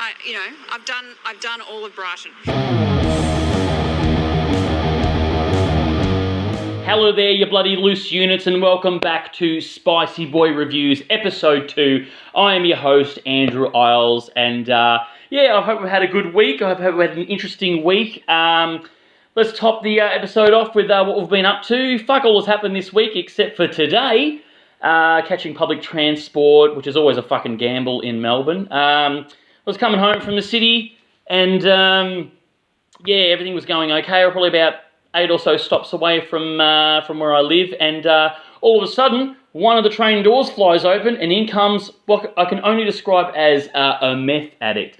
I've done all of Brighton. Hello there, you bloody loose units, and welcome back to Spicy Boy Reviews, Episode 2. I am your host, Andrew Isles, and I hope we've had a good week. I hope we've had an interesting week. Let's top the episode off with what we've been up to. Fuck all has happened this week, except for today, catching public transport, which is always a fucking gamble in Melbourne. I was coming home from the city, and everything was going okay. We're probably about 8 or so stops away from where I live, and all of a sudden, one of the train doors flies open, and in comes what I can only describe as a meth addict.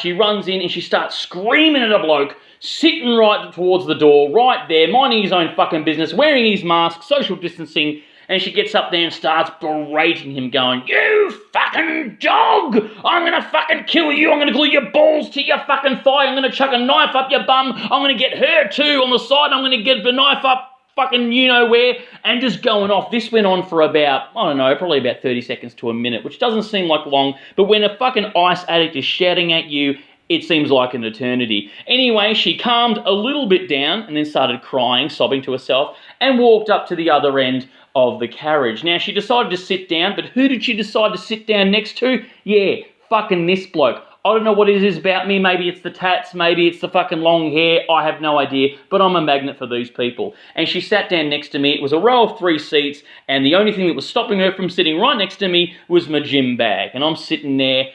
She runs in and she starts screaming at a bloke sitting right towards the door, right there, minding his own fucking business, wearing his mask, social distancing, and she gets up there and starts berating him, going, "You fucking dog! I'm gonna fucking kill you! I'm gonna glue your balls to your fucking thigh! I'm gonna chuck a knife up your bum! I'm gonna get her too on the side! I'm gonna get the knife up fucking you-know-where!" And just going off. This went on for about, I don't know, probably about 30 seconds to a minute, which doesn't seem like long, but when a fucking ice addict is shouting at you, it seems like an eternity. Anyway, she calmed a little bit down and then started crying, sobbing to herself, and walked up to the other end of the carriage. Now, she decided to sit down, but who did she decide to sit down next to? Yeah, fucking this bloke. I don't know what it is about me. Maybe it's the tats, maybe it's the fucking long hair. I have no idea, but I'm a magnet for these people. And she sat down next to me. It was a row of 3 seats, and the only thing that was stopping her from sitting right next to me was my gym bag. And I'm sitting there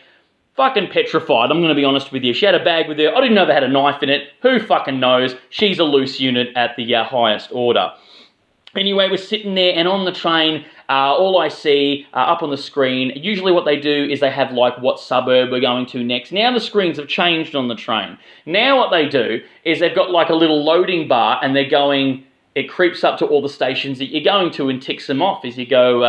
fucking petrified, I'm going to be honest with you. She had a bag with her. I didn't know they had a knife in it. Who fucking knows? She's a loose unit at the highest order. Anyway, we're sitting there, and on the train, all I see up on the screen, usually what they do is they have like what suburb we're going to next. Now the screens have changed on the train. Now what they do is they've got like a little loading bar, and they're going, it creeps up to all the stations that you're going to and ticks them off as you go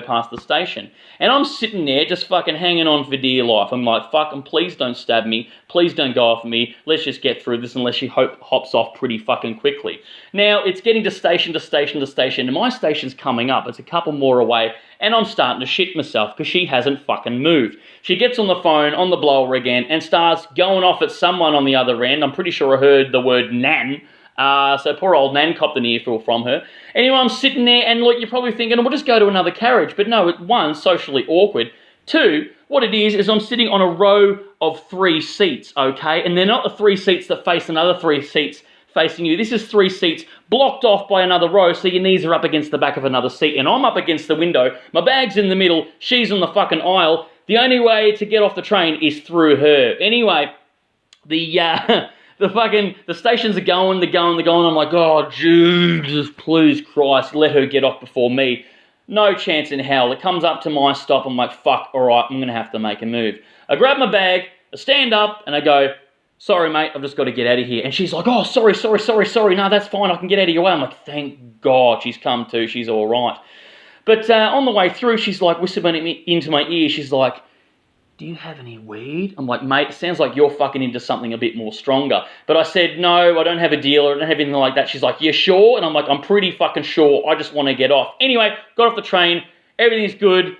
past the station. And I'm sitting there just fucking hanging on for dear life. I'm like, fucking please don't stab me. Please don't go after me. Let's just get through this, unless she hops off pretty fucking quickly. Now, it's getting to station to station to station, and my station's coming up. It's a couple more away, and I'm starting to shit myself because she hasn't fucking moved. She gets on the phone, on the blower again, and starts going off at someone on the other end. I'm pretty sure I heard the word Nan. So poor old Nan copped an earful from her. Anyway, I'm sitting there, and look, you're probably thinking, we'll just go to another carriage. But no, one, socially awkward. 2, what it is I'm sitting on a row of 3 seats, okay? And they're not the 3 seats that face another 3 seats facing you. This is 3 seats blocked off by another row, so your knees are up against the back of another seat. And I'm up against the window. My bag's in the middle. She's on the fucking aisle. The only way to get off the train is through her. Anyway, the stations are going, they're going. I'm like, oh, Jesus, please Christ, let her get off before me. No chance in hell. It comes up to my stop. I'm like, fuck, all right, I'm going to have to make a move. I grab my bag, I stand up, and I go, sorry, mate, I've just got to get out of here. And she's like, oh, sorry. No, that's fine, I can get out of your way. I'm like, thank God she's come to. She's all right. But on the way through, she's like whispering into my ear. She's like, do you have any weed? I'm like, mate, it sounds like you're fucking into something a bit more stronger. But I said, no, I don't have a dealer, I don't have anything like that. She's like, you sure? And I'm like, I'm pretty fucking sure, I just want to get off. Anyway, got off the train, everything's good,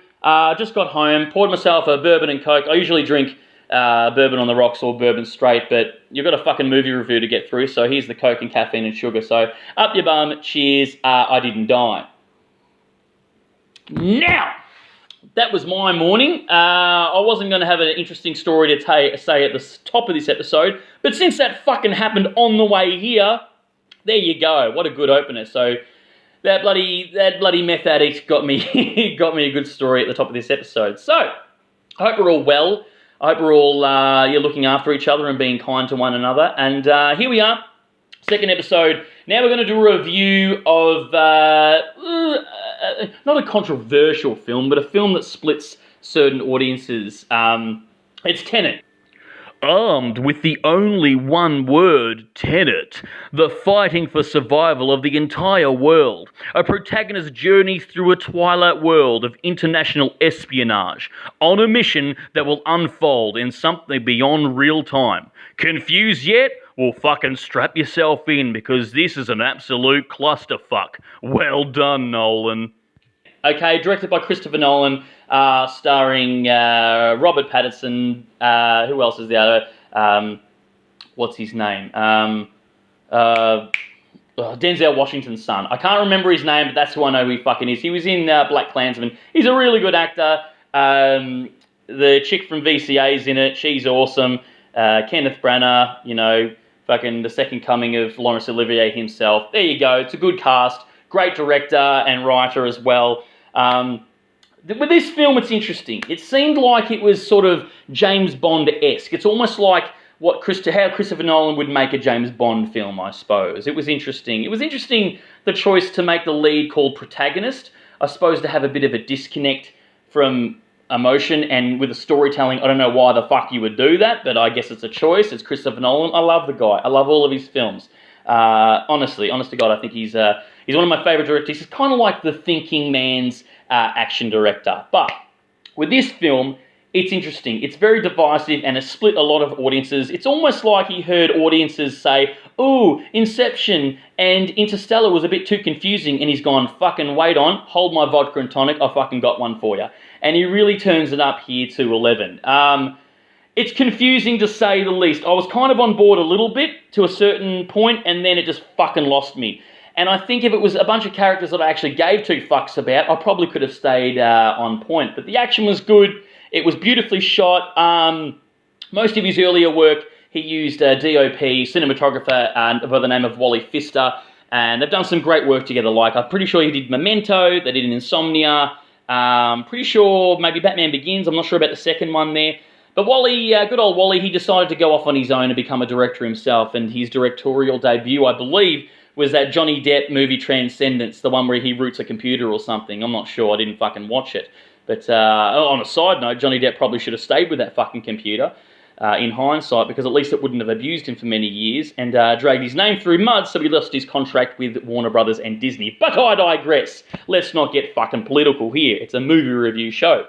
just got home, poured myself a bourbon and Coke. I usually drink bourbon on the rocks or bourbon straight, but you've got a fucking movie review to get through, so here's the Coke and caffeine and sugar. So, up your bum, cheers, I didn't die. Now, that was my morning. I wasn't going to have an interesting story to say at the top of this episode, but since that fucking happened on the way here, there you go. What a good opener. So that bloody meth addict got me got me a good story at the top of this episode. So I hope we're all well. I hope we're all you're looking after each other and being kind to one another. And here we are, second episode. Now we're going to do a review of not a controversial film, but a film that splits certain audiences. It's Tenet. Armed with the only one word, Tenet, the fighting for survival of the entire world, a protagonist journeys through a twilight world of international espionage on a mission that will unfold in something beyond real time. Confused yet? Well, fucking strap yourself in, because this is an absolute clusterfuck. Well done, Nolan. Okay, directed by Christopher Nolan, starring Robert Pattinson. Who else is the other? What's his name? Denzel Washington's son. I can't remember his name, but that's who I know who he fucking is. He was in Black Klansman. He's a really good actor. The chick from VCA's in it. She's awesome. Kenneth Branagh, fucking the second coming of Laurence Olivier himself. There you go. It's a good cast. Great director and writer as well. With this film, it's interesting. It seemed like it was sort of James Bond-esque. It's almost like how Christopher Nolan would make a James Bond film, I suppose. It was interesting. It was interesting, the choice to make the lead called protagonist. I suppose to have a bit of a disconnect from emotion and with the storytelling. I don't know why the fuck you would do that, but I guess it's a choice. It's Christopher Nolan. I love the guy. I love all of his films. Honestly, honest to God, I think he's one of my favourite directors. He's kind of like the thinking man's action director. But with this film, it's interesting. It's very divisive and it's split a lot of audiences. It's almost like he heard audiences say, "Ooh, Inception and Interstellar was a bit too confusing," and he's gone, "Fucking wait on, hold my vodka and tonic, I fucking got one for you." And he really turns it up here to 11. It's confusing to say the least. I was kind of on board a little bit to a certain point, and then it just fucking lost me. And I think if it was a bunch of characters that I actually gave two fucks about, I probably could have stayed on point. But the action was good. It was beautifully shot. Most of his earlier work, he used a DOP, cinematographer by the name of Wally Pfister, and they've done some great work together. Like, I'm pretty sure he did Memento, they did an Insomnia, pretty sure maybe Batman Begins, I'm not sure about the second one there. But Wally, good old Wally, he decided to go off on his own and become a director himself, and his directorial debut, I believe, was that Johnny Depp movie Transcendence, the one where he roots a computer or something. I'm not sure, I didn't fucking watch it. But on a side note, Johnny Depp probably should have stayed with that fucking computer in hindsight, because at least it wouldn't have abused him for many years and dragged his name through mud, so he lost his contract with Warner Brothers and Disney. But I digress. Let's not get fucking political here. It's a movie review show.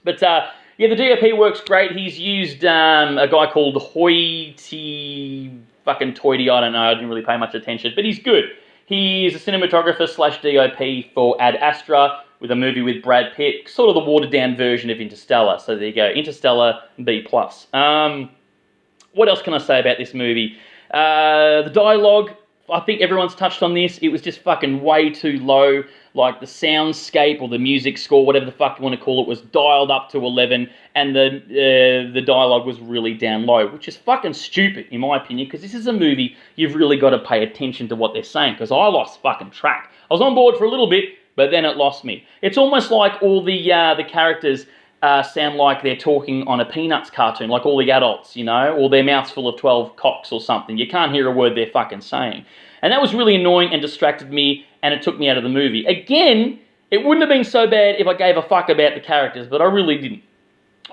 But yeah, the DOP works great. He's used a guy called Hoyte fucking Toity, I don't know, I didn't really pay much attention, but he's good. He's a cinematographer / DOP for Ad Astra, with a movie with Brad Pitt, sort of the watered-down version of Interstellar. So there you go, Interstellar B+. What else can I say about this movie? The dialogue, I think everyone's touched on this. It was just fucking way too low. Like the soundscape or the music score, whatever the fuck you want to call it, was dialed up to 11, and the dialogue was really down low, which is fucking stupid in my opinion, because this is a movie you've really got to pay attention to what they're saying, because I lost fucking track. I was on board for a little bit, but then it lost me. It's almost like all the characters sound like they're talking on a Peanuts cartoon, like all the adults, or their mouths full of 12 cocks or something. You can't hear a word they're fucking saying. And that was really annoying and distracted me, and it took me out of the movie. Again, it wouldn't have been so bad if I gave a fuck about the characters, but I really didn't.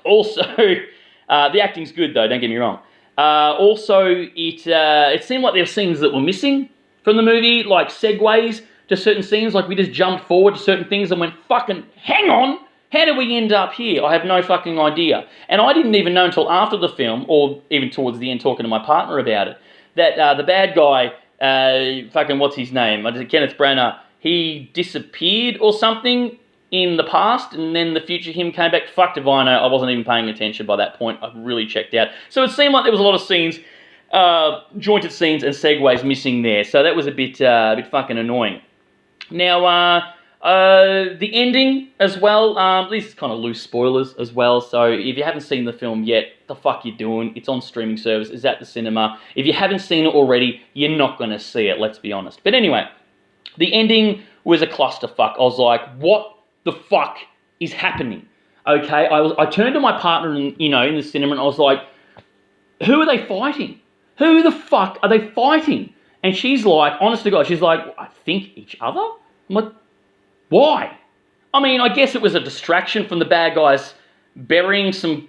Also, the acting's good though, don't get me wrong. Also, it seemed like there were scenes that were missing from the movie, like segues to certain scenes, like we just jumped forward to certain things and went, fucking, hang on, how did we end up here? I have no fucking idea. And I didn't even know until after the film, or even towards the end talking to my partner about it, that the bad guy, fucking what's his name, Kenneth Branagh, he disappeared or something in the past, and then the future him came back. Fucked if I know, I wasn't even paying attention by that point. I really checked out. So it seemed like there was a lot of scenes, jointed scenes and segues missing there. So that was a bit fucking annoying. Now, the ending as well, these is kind of loose spoilers as well, so if you haven't seen the film yet, the fuck you doing? It's on streaming service, it's at the cinema. If you haven't seen it already, you're not going to see it, let's be honest. But anyway, the ending was a clusterfuck. I was like, what the fuck is happening? Okay, I turned to my partner in the cinema and I was like, who are they fighting? Who the fuck are they fighting? And she's like, honest to God, she's like, I think each other? I'm like, why? I mean, I guess it was a distraction from the bad guys burying some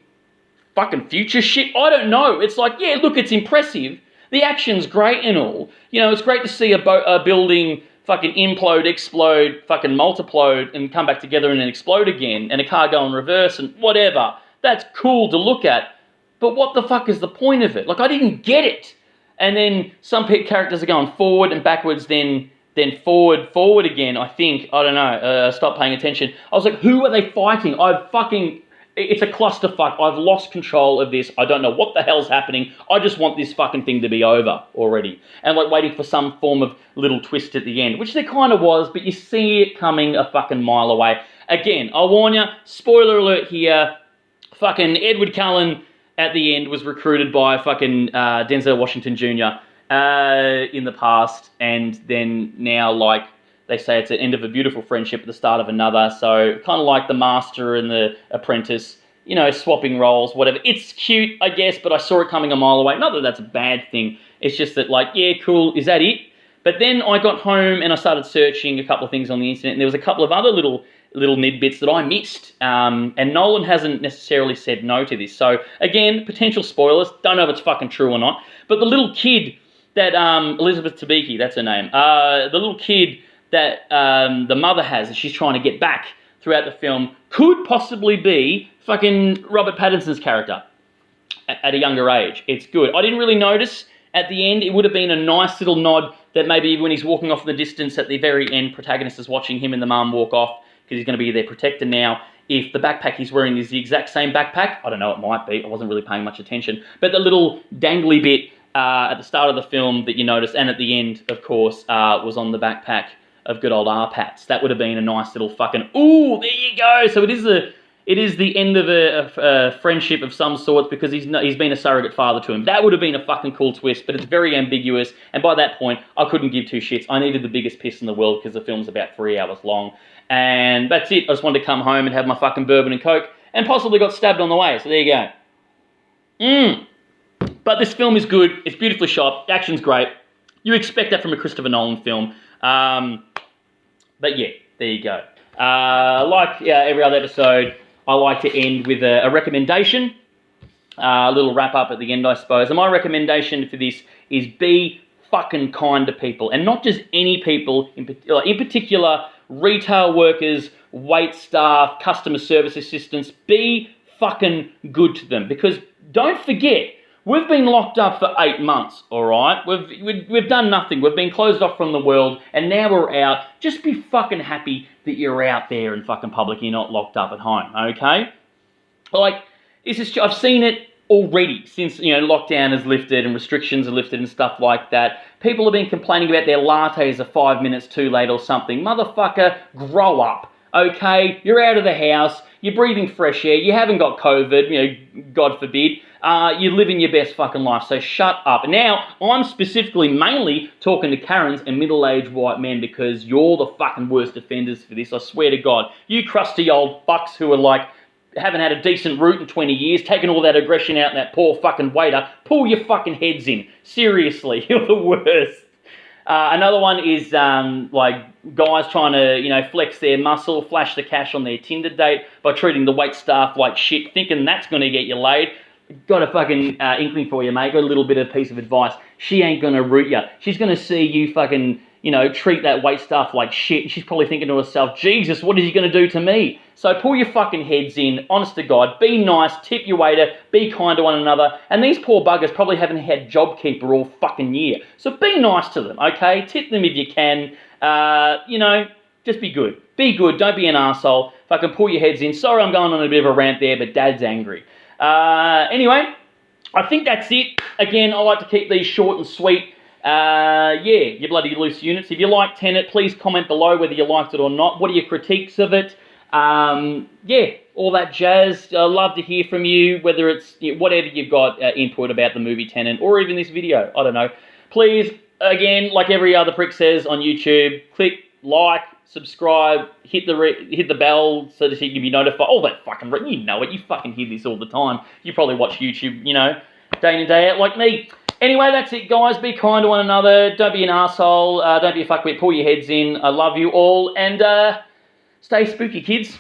fucking future shit. I don't know. It's like, yeah, look, it's impressive. The action's great and all. It's great to see a building fucking implode, explode, fucking multiplode, and come back together and then explode again, and a car go in reverse and whatever. That's cool to look at. But what the fuck is the point of it? Like, I didn't get it. And then some characters are going forward and backwards then then forward again, I think, I don't know, stop paying attention. I was like, who are they fighting? It's a clusterfuck. I've lost control of this. I don't know what the hell's happening. I just want this fucking thing to be over already. And like waiting for some form of little twist at the end, which there kind of was, but you see it coming a fucking mile away. Again, I'll warn you, spoiler alert here, fucking Edward Cullen at the end was recruited by fucking Denzel Washington Jr. In the past, and then now, like, they say it's the end of a beautiful friendship at the start of another, so kind of like the master and the apprentice, you know, swapping roles, whatever. It's cute, I guess, but I saw it coming a mile away. Not that that's a bad thing, it's just that, like, yeah, cool, is that it? But then I got home and I started searching a couple of things on the internet, and there was a couple of other little nidbits that I missed, and Nolan hasn't necessarily said no to this. So, again, potential spoilers, don't know if it's fucking true or not, but the little kid that, Elizabeth Debicki, that's her name, the little kid that the mother has that she's trying to get back throughout the film could possibly be fucking Robert Pattinson's character at a younger age. It's good. I didn't really notice at the end. It would have been a nice little nod that maybe when he's walking off in the distance at the very end, protagonist is watching him and the mum walk off because he's going to be their protector now. If the backpack he's wearing is the exact same backpack, I don't know, it might be. I wasn't really paying much attention. But the little dangly bit at the start of the film that you noticed, and at the end, of course, was on the backpack of good old R-Pats. That would have been a nice little fucking, ooh, there you go. So it is the end of a friendship of some sort because he's been a surrogate father to him. That would have been a fucking cool twist, but it's very ambiguous. And by that point, I couldn't give two shits. I needed the biggest piss in the world because the film's about 3 hours long. And that's it. I just wanted to come home and have my fucking bourbon and Coke and possibly got stabbed on the way. So there you go. But this film is good. It's beautifully shot. The action's great. You expect that from a Christopher Nolan film. But yeah, there you go. Like every other episode, I like to end with a recommendation, a little wrap up at the end, I suppose. And my recommendation for this is be fucking kind to people, and not just any people. In particular, retail workers, wait staff, customer service assistants. Be fucking good to them, because don't forget, we've been locked up for 8 months, all right? We've done nothing. We've been closed off from the world, and now we're out. Just be fucking happy that you're out there in fucking public. You're not locked up at home, okay? Like, I've seen it already since, lockdown is lifted and restrictions are lifted and stuff like that. People have been complaining about their lattes are 5 minutes too late or something. Motherfucker, grow up, okay? You're out of the house. You're breathing fresh air. You haven't got COVID, God forbid. You're living your best fucking life, so shut up. Now, I'm specifically mainly talking to Karens and middle-aged white men, because you're the fucking worst offenders for this, I swear to God. You crusty old fucks who are like, haven't had a decent root in 20 years, taking all that aggression out in that poor fucking waiter, pull your fucking heads in. Seriously, you're the worst. Another one is like guys trying to, flex their muscle, flash the cash on their Tinder date by treating the wait staff like shit, thinking that's going to get you laid. Got a fucking inkling for you, mate. Got a little bit of piece of advice. She ain't going to root you. She's going to see you fucking, treat that wait staff like shit. And she's probably thinking to herself, Jesus, what is he going to do to me? So pull your fucking heads in, honest to God. Be nice, tip your waiter, be kind to one another. And these poor buggers probably haven't had JobKeeper all fucking year. So be nice to them, okay? Tip them if you can. Just be good. Be good, don't be an arsehole. Fucking pull your heads in. Sorry I'm going on a bit of a rant there, but Dad's angry. Anyway, I think that's it. Again, I like to keep these short and sweet. You bloody loose units. If you like Tenet, please comment below whether you liked it or not. What are your critiques of it? All that jazz. I love to hear from you, whether it's whatever you've got input about the movie Tenet, or even this video. I don't know. Please, again, like every other prick says on YouTube, click like, subscribe, hit the bell so that you can be notified. All that fucking, you know it. You fucking hear this all the time. You probably watch YouTube, day in and day out like me. Anyway, that's it, guys. Be kind to one another. Don't be an arsehole. Don't be a fuckwit. Pull your heads in. I love you all. And stay spooky, kids.